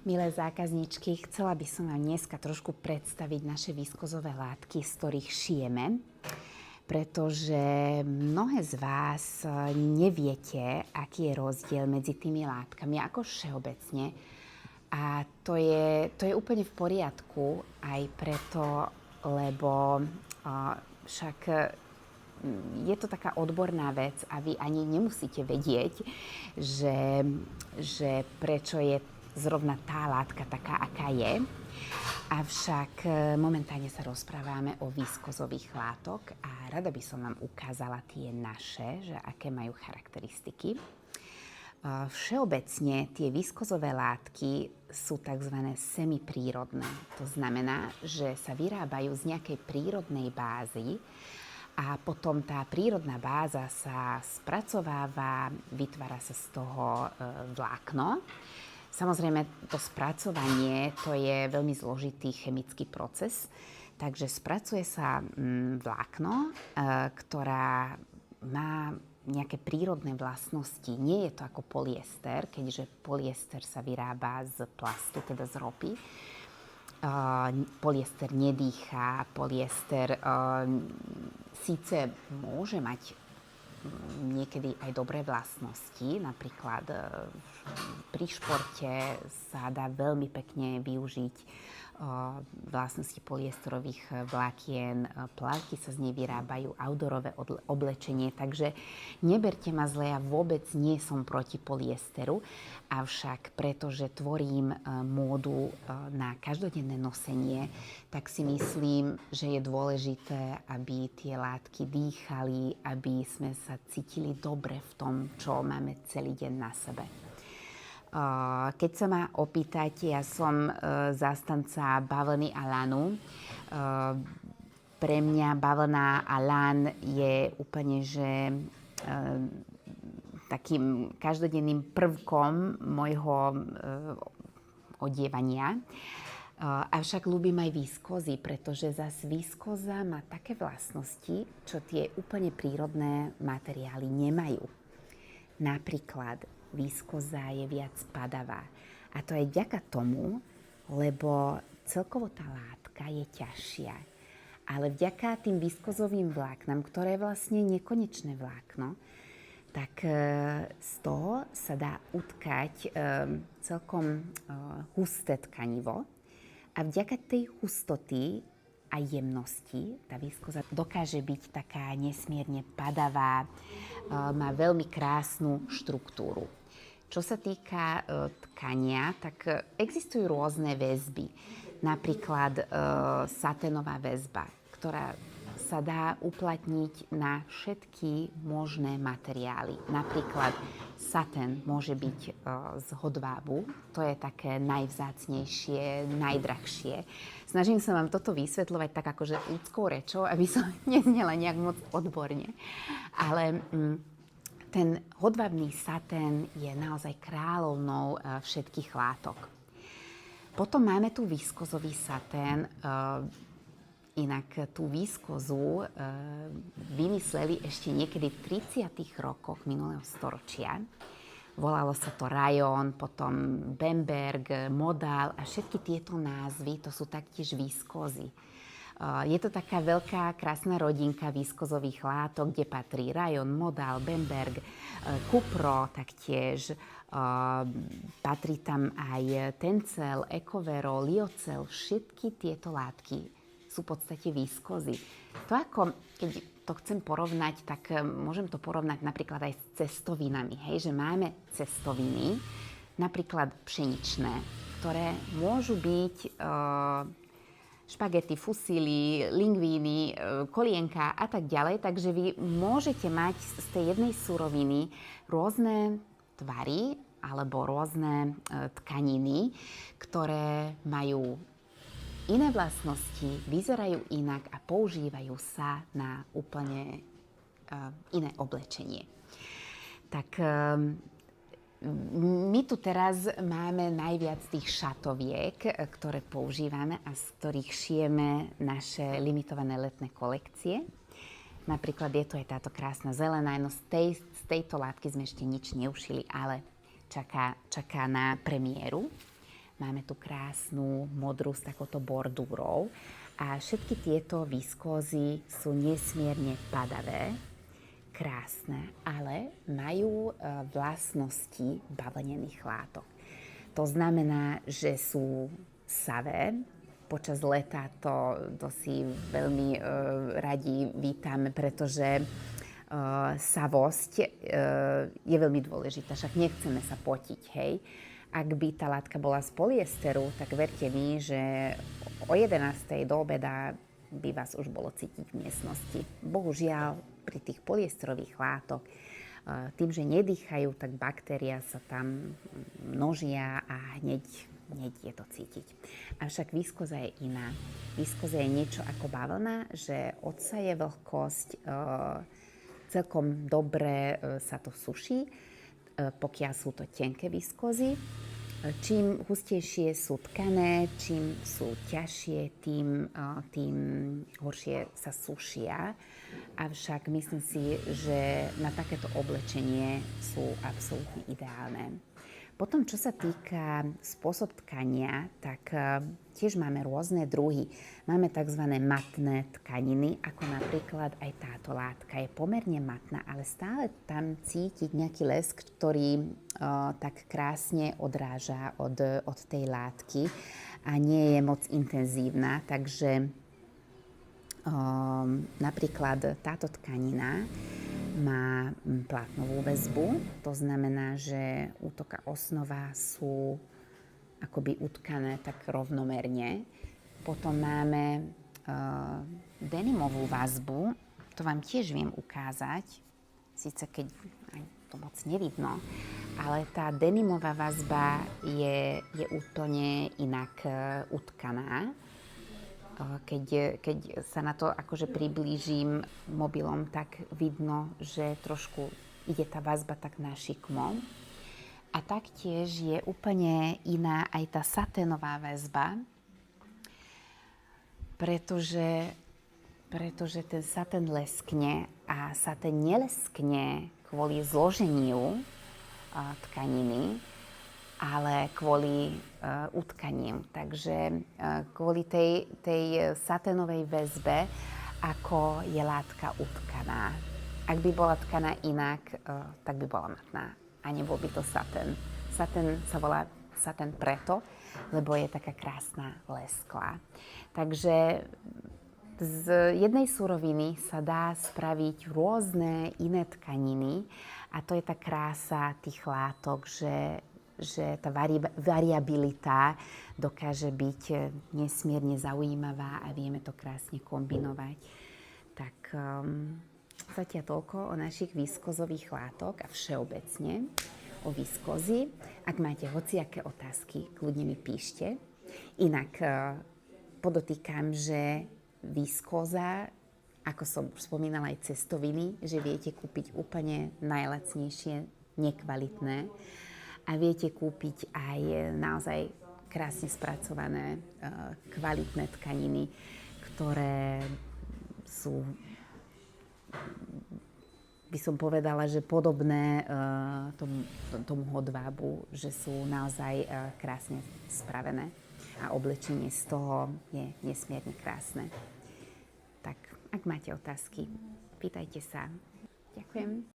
Milé zákazničky, chcela by som vám dneska trošku predstaviť naše viskozové látky, z ktorých šijeme, pretože mnohé z vás neviete, aký je rozdiel medzi tými látkami, ako všeobecne. A to je úplne v poriadku, aj preto, lebo však je to taká odborná vec a vy ani nemusíte vedieť, že prečo je zrovna tá látka taká, aká je. Avšak momentálne sa rozprávame o viskozových látok a rada by som vám ukázala tie naše, že aké majú charakteristiky. Všeobecne tie viskozové látky sú tzv. Semiprírodné. To znamená, že sa vyrábajú z nejakej prírodnej bázy a potom tá prírodná báza sa spracováva, vytvára sa z toho vlákno. Samozrejme, to spracovanie, to je veľmi zložitý chemický proces, takže spracuje sa vlákno, ktorá má nejaké prírodné vlastnosti. Nie je to ako polyester, keďže polyester sa vyrába z plastu, teda z ropy. Polyester nedýchá, polyester síce môže mať niekedy aj dobré vlastnosti, napríklad pri športe sa dá veľmi pekne využiť vlastnosti polyesterových vlákien, plavky sa z nej vyrábajú, outdoorové oblečenie, takže neberte ma zle, ja vôbec nie som proti polyesteru, avšak pretože tvorím módu na každodenné nosenie, tak si myslím, že je dôležité, aby tie látky dýchali, aby sme sa cítili dobre v tom, čo máme celý deň na sebe. Keď sa ma opýtate, ja som zástanca bavlny a lanu. Pre mňa bavlna a lan je úplne, že takým každodenným prvkom môjho odievania. Avšak ľúbim aj vískozy, pretože zas vískoza má také vlastnosti, čo tie úplne prírodné materiály nemajú. Napríklad vískoza je viac padavá. A to aj vďaka tomu, lebo celkovo tá látka je ťažšia. Ale vďaka tým viskozovým vláknam, ktoré je vlastne nekonečné vlákno, tak z toho sa dá utkať celkom husté tkanivo. A vďaka tej hustoty a jemnosti tá viskoza dokáže byť taká nesmierne padavá, má veľmi krásnu štruktúru. Čo sa týka tkania, tak existujú rôzne väzby. Napríklad saténová väzba, ktorá sa dá uplatniť na všetky možné materiály. Napríklad satén môže byť z hodvábu, to je také najvzácnejšie, najdrahšie. Snažím sa vám toto vysvetľovať tak akože ľudskou rečou, aby som neznela nejak moc odborne. Ale ten hodvábny satén je naozaj kráľovnou všetkých látok. Potom máme tu viskozový satén. Inak tú vískozu vymysleli ešte niekedy v 30. rokoch minulého storočia. Volalo sa to rayon, potom Bamberg, modal a všetky tieto názvy, to sú taktiež vískozy. Je to taká veľká, krásna rodinka vískozových látok, kde patrí rayon, modal, Bamberg, kupro taktiež. Patrí tam aj tencel, ekovero, liocel, všetky tieto látky sú v podstate vískozy. To ako, keď to chcem porovnať, tak môžem to porovnať napríklad aj s cestovinami. Hej, že máme cestoviny, napríklad pšeničné, ktoré môžu byť špagety, fusíly, lingvíny, kolienka a tak ďalej. Takže vy môžete mať z tej jednej suroviny rôzne tvary alebo rôzne tkaniny, ktoré majú iné vlastnosti, vyzerajú inak a používajú sa na úplne iné oblečenie. Tak my tu teraz máme najviac tých šatoviek, ktoré používame a z ktorých šijeme naše limitované letné kolekcie. Napríklad je tu aj táto krásna zelená, no z tejto látky sme ešte nič neušili, ale čaká na premiéru. Máme tu krásnu modrú s takouto bordúrou. A všetky tieto viskózy sú nesmierne padavé, krásne, ale majú vlastnosti bavlnených látok. To znamená, že sú savé. Počas leta to si veľmi radi vítame, pretože savosť je veľmi dôležitá, však nechceme sa potiť, hej. Ak by tá látka bola z polyesteru, tak verte mi, že o 11:00 do obeda by vás už bolo cítiť v miestnosti. Bohužiaľ, pri tých polyesterových látok, tým, že nedýchajú, tak baktéria sa tam množia a hneď je to cítiť. Avšak viskóza je iná. Viskóza je niečo ako bavlna, že odsaje vlhkosť, celkom dobre sa to suší, pokiaľ sú to tenké viskózy. Čím hustejšie sú tkané, čím sú ťažšie, tým horšie sa sušia. Avšak myslím si, že na takéto oblečenie sú absolútne ideálne. Potom, čo sa týka spôsob tkania, tak tiež máme rôzne druhy. Máme tzv. Matné tkaniny, ako napríklad aj táto látka je pomerne matná, ale stále tam cítiť nejaký lesk, ktorý tak krásne odráža od tej látky a nie je moc intenzívna. Takže napríklad táto tkanina má plátnovú väzbu, to znamená, že útok a osnova sú akoby utkané tak rovnomerne. Potom máme denimovú väzbu, to vám tiež viem ukázať, síce keď aj to moc nevidno, ale tá denimová väzba je úplne inak utkaná. Keď sa na to akože priblížim mobilom, tak vidno, že trošku ide tá väzba tak na šikmo. A taktiež je úplne iná aj tá saténová väzba, pretože ten satén leskne a satén neleskne kvôli zloženiu tkaniny, ale kvôli utkaním. Takže kvôli tej saténovej väzbe, ako je látka utkaná. Ak by bola tkaná inak, tak by bola matná. A nebol by to satén. Satén sa volá satén preto, lebo je taká krásna lesklá. Takže z jednej suroviny sa dá spraviť rôzne iné tkaniny a to je tá krása tých látok, že tá variabilita dokáže byť nesmierne zaujímavá a vieme to krásne kombinovať. Tak zatiaľ toľko o našich viskozových látok a všeobecne o viskozi. Ak máte hociaké otázky, kľudne mi píšte. Inak podotýkam, že viskoza, ako som už spomínala aj cestoviny, že viete kúpiť úplne najlacnejšie, nekvalitné. A viete kúpiť aj naozaj krásne spracované, kvalitné tkaniny, ktoré sú, by som povedala, že podobné tomu hodvábu, že sú naozaj krásne spravené. A oblečenie z toho je nesmierne krásne. Tak, ak máte otázky, pýtajte sa. Ďakujem.